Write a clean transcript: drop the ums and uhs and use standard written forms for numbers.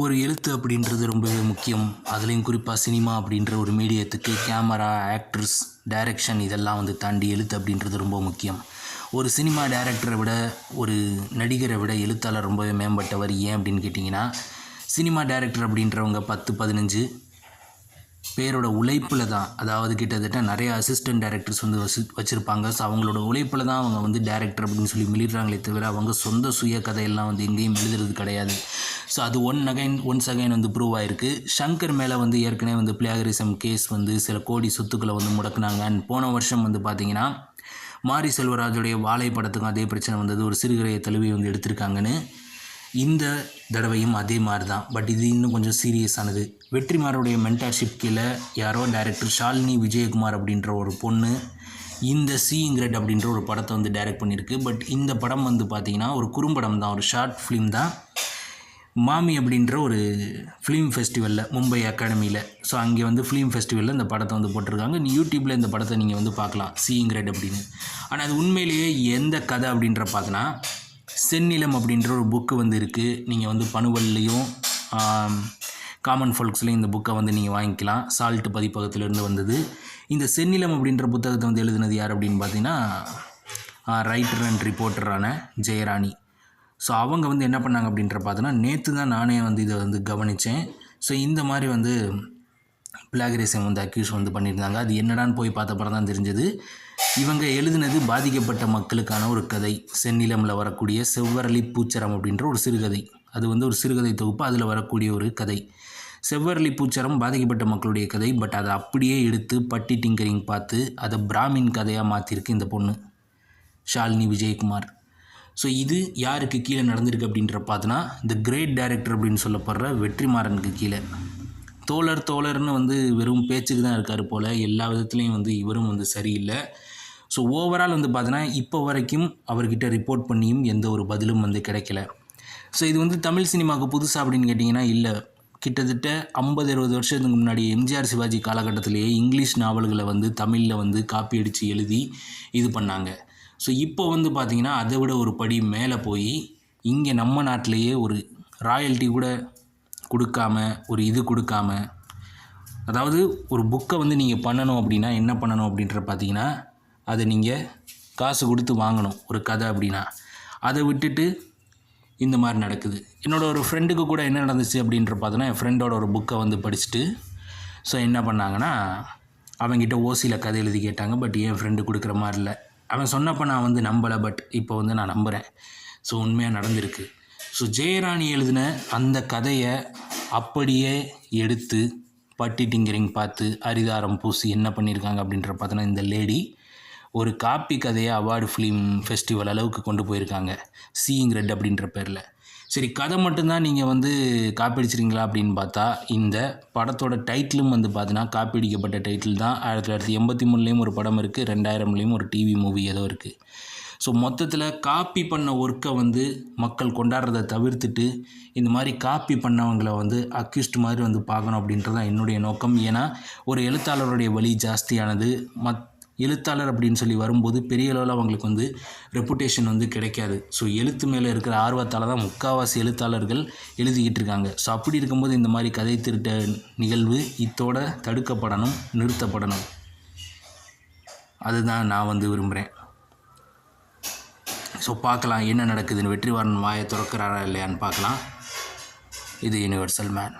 ஒரு எழுத்து அப்படின்றது ரொம்பவே முக்கியம். அதுலேயும் குறிப்பாக சினிமா அப்படின்ற ஒரு மீடியத்துக்கு கேமரா, ஆக்ட்ரஸ், டைரக்ஷன் இதெல்லாம் வந்து தாண்டி எழுத்து அப்படின்றது ரொம்ப முக்கியம். ஒரு சினிமா டைரக்டரை விட, ஒரு நடிகரை விட எழுத்தாளர் ரொம்பவே மேம்பட்டவர். ஏன் அப்படின்னு கேட்டிங்கன்னா, சினிமா டைரக்டர் அப்படின்றவங்க 10-15 பேரோட உழைப்பில் தான், அதாவது கிட்டத்தட்ட நிறைய அசிஸ்டன்ட் டைரக்டர்ஸ் வந்து வச்சுருப்பாங்க. ஸோ அவங்களோட உழைப்பில் தான் அவங்க வந்து டைரக்டர் அப்படின்னு சொல்லி மிளிடுறாங்களே தவிர, அவங்க சொந்த சுய கதையெல்லாம் வந்து எங்கேயும் எழுதுறது கிடையாது. ஸோ அது ஒன்ஸ் அகைன் வந்து ப்ரூவ் ஆகிருக்கு. ஷங்கர் மேலே வந்து ஏற்கனவே வந்து பிளேகரிசம் கேஸ் வந்து சில கோடி சொத்துக்களை வந்து முடக்குனாங்க. அண்ட் போன வருஷம் வந்து பார்த்திங்கன்னா மாரி செல்வராஜுடைய வாழை படத்துக்கும் அதே பிரச்சனை வந்தது. ஒரு சிறுகதையை தழுவி வந்து எடுத்திருக்காங்கன்னு. இந்த தடவையும் அதே மாதிரி தான். பட் இது இன்னும் கொஞ்சம் சீரியஸானது. வெற்றிமாறனுடைய மென்டார்ஷிப் கீழே யாரோ டைரக்டர் ஷாலினி விஜயகுமார் அப்படின்ற ஒரு பொண்ணு இந்த சீயிங் ரெட் அப்படின்ற ஒரு படத்தை வந்து டைரக்ட் பண்ணியிருக்கு. பட் இந்த படம் வந்து பார்த்திங்கன்னா ஒரு குறும்படம் தான், ஒரு ஷார்ட் ஃபிலிம் தான். மாமி அப்படின்ற ஒரு ஃபிலிம் ஃபெஸ்டிவலில், மும்பை அகாடமியில், ஸோ அங்கே வந்து ஃபிலிம் ஃபெஸ்டிவலில் இந்த படத்தை வந்து போட்டிருக்காங்க. யூடியூப்பில் இந்த படத்தை நீங்கள் வந்து பார்க்கலாம், சீயிங் ரெட் அப்படின்னு. ஆனால் அது உண்மையிலேயே எந்த கதை அப்படின்ற பார்த்தோன்னா, செந்நிலம் அப்படின்ற ஒரு புக்கு வந்து இருக்குது. நீங்கள் வந்து பனுவல்லையும் காமன் ஃபோல்க்ஸ்லையும் இந்த புக்கை வந்து நீங்கள் வாங்கிக்கலாம். சால்ட் பதிப்பகத்திலேருந்து வந்தது. இந்த செந்நிலம் அப்படின்ற புத்தகத்தை வந்து எழுதுனது யார் அப்படின்னு பார்த்தீங்கன்னா, ரைட்டர் அண்ட் ரிப்போர்ட்டரான ஜெயராணி. ஸோ அவங்க வந்து என்ன பண்ணாங்க அப்படின்ற பார்த்தோன்னா, நேற்று தான் நானே வந்து இதை வந்து கவனித்தேன். ஸோ இந்த மாதிரி வந்து பிளாகரிசம் வந்து அக்யூஸ் வந்து பண்ணியிருந்தாங்க. அது என்னடான்னு போய் பார்த்தப்பறம் தான் தெரிஞ்சது, இவங்க எழுதினது பாதிக்கப்பட்ட மக்களுக்கான ஒரு கதை. செந்நிலமில் வரக்கூடிய செவ்வரளி பூச்சரம் அப்படின்ற ஒரு சிறுகதை. அது வந்து ஒரு சிறுகதை தொகுப்பு, அதில் வரக்கூடிய ஒரு கதை. செவ்வரளி பூச்சரம் பாதிக்கப்பட்ட மக்களுடைய கதை. பட் அதை அப்படியே எடுத்து பட்டி டிங்கரிங் பார்த்து அதை பிராமின் கதையாக மாற்றிருக்கு இந்த பொண்ணு ஷாலினி விஜயகுமார். ஸோ இது யாருக்கு கீழே நடந்திருக்கு அப்படின்ற பார்த்தோன்னா, த கிரேட் டைரக்டர் அப்படின்னு சொல்லப்படுற வெற்றிமாறனுக்கு கீழே. தோழர்னு வந்து வெறும் பேச்சுக்கு தான் இருக்கார் போல். எல்லா விதத்துலேயும் வந்து இவரும் வந்து சரியில்லை. ஸோ ஓவரால் வந்து பார்த்தோன்னா இப்போ வரைக்கும் அவர்கிட்ட ரிப்போர்ட் பண்ணியும் எந்த ஒரு பதிலும் வந்து கிடைக்கல. ஸோ இது வந்து தமிழ் சினிமாவுக்கு புதுசாக அப்படின்னு கேட்டிங்கன்னா இல்லை. கிட்டத்தட்ட 50-60 வருஷத்துக்கு முன்னாடி எம்ஜிஆர் சிவாஜி காலகட்டத்திலேயே இங்கிலீஷ் நாவல்களை வந்து தமிழில் வந்து காப்பி அடித்து எழுதி இது பண்ணாங்க. ஸோ இப்போ வந்து பார்த்திங்கன்னா அதை விட ஒரு படி மேலே போய் இங்கே நம்ம நாட்டிலையே ஒரு ராயல்ட்டி கூட கொடுக்காம, ஒரு இது கொடுக்காம, அதாவது ஒரு புக்கை வந்து நீங்கள் பண்ணணும் அப்படின்னா என்ன பண்ணணும் அப்படின்ற பார்த்தீங்கன்னா, அதை நீங்கள் காசு கொடுத்து வாங்கணும். ஒரு கதை அப்படின்னா அதை விட்டுட்டு இந்த மாதிரி நடக்குது. என்னோடய ஒரு ஃப்ரெண்டுக்கு கூட என்ன நடந்துச்சு அப்படின்ற பார்த்தோன்னா, என் ஃப்ரெண்டோட ஒரு புக்கை வந்து படிச்சுட்டு ஸோ என்ன பண்ணாங்கன்னா, அவங்ககிட்ட ஓசியில் கதை எழுதி கேட்டாங்க. பட் என் ஃப்ரெண்டு கொடுக்குற மாதிரி இல்லை. அவன் சொன்னப்போ நான் வந்து நம்பலை. பட் இப்போ வந்து நான் நம்புகிறேன். ஸோ உண்மையாக நடந்திருக்கு. ஸோ ஜெயராணி எழுதின அந்த கதையை அப்படியே எடுத்து பட்டி டிங்கரிங் பார்த்து அரிதாரம் பூசி என்ன பண்ணியிருக்காங்க அப்படின்ற பார்த்தோன்னா, இந்த லேடி ஒரு காப்பி கதையை அவார்டு ஃபிலிம் ஃபெஸ்டிவல் அளவுக்கு கொண்டு போயிருக்காங்க, சீயிங் ரெட் அப்படின்ற பேரில். சரி, கதை மட்டும்தான் நீங்கள் வந்து காப்பி அடிச்சிருங்களா அப்படின்னு பார்த்தா, இந்த படத்தோட டைட்டிலும் வந்து பார்த்தீங்கன்னா காப்பி அடிக்கப்பட்ட டைட்டில் தான். 1983லேயும் ஒரு படம் இருக்குது, 2000லேயும் ஒரு டிவி மூவி ஏதோ இருக்குது. ஸோ மொத்தத்தில் காப்பி பண்ண ஒர்க்கை வந்து மக்கள் கொண்டாடுறதை தவிர்த்துட்டு இந்த மாதிரி காப்பி பண்ணவங்களை வந்து அக்யூஸ்ட் மாதிரி வந்து பார்க்கணும் அப்படின்றது தான் என்னுடைய நோக்கம். ஏன்னா ஒரு எழுத்தாளருடைய வலி ஜாஸ்தியானது. எழுத்தாளர் அப்படின்னு சொல்லி வரும்போது பெரிய அளவில் அவங்களுக்கு வந்து ரெப்புடேஷன் வந்து கிடைக்காது. ஸோ எழுத்து மேலே இருக்கிற ஆர்வத்தால் தான் முக்கால்வாசி எழுத்தாளர்கள் எழுதிக்கிட்டு இருக்காங்க. ஸோ அப்படி இருக்கும்போது இந்த மாதிரி கதை திருட்ட நிகழ்வு இத்தோட தடுக்கப்படணும், நிறுத்தப்படணும். அதுதான் நான் வந்து விரும்புகிறேன். ஸோ பார்க்கலாம் என்ன நடக்குதுன்னு. வெற்றிமாறன் வாயை திறக்கிறாரா இல்லையான்னு பார்க்கலாம். இது யுனிவர்சல் மேன்.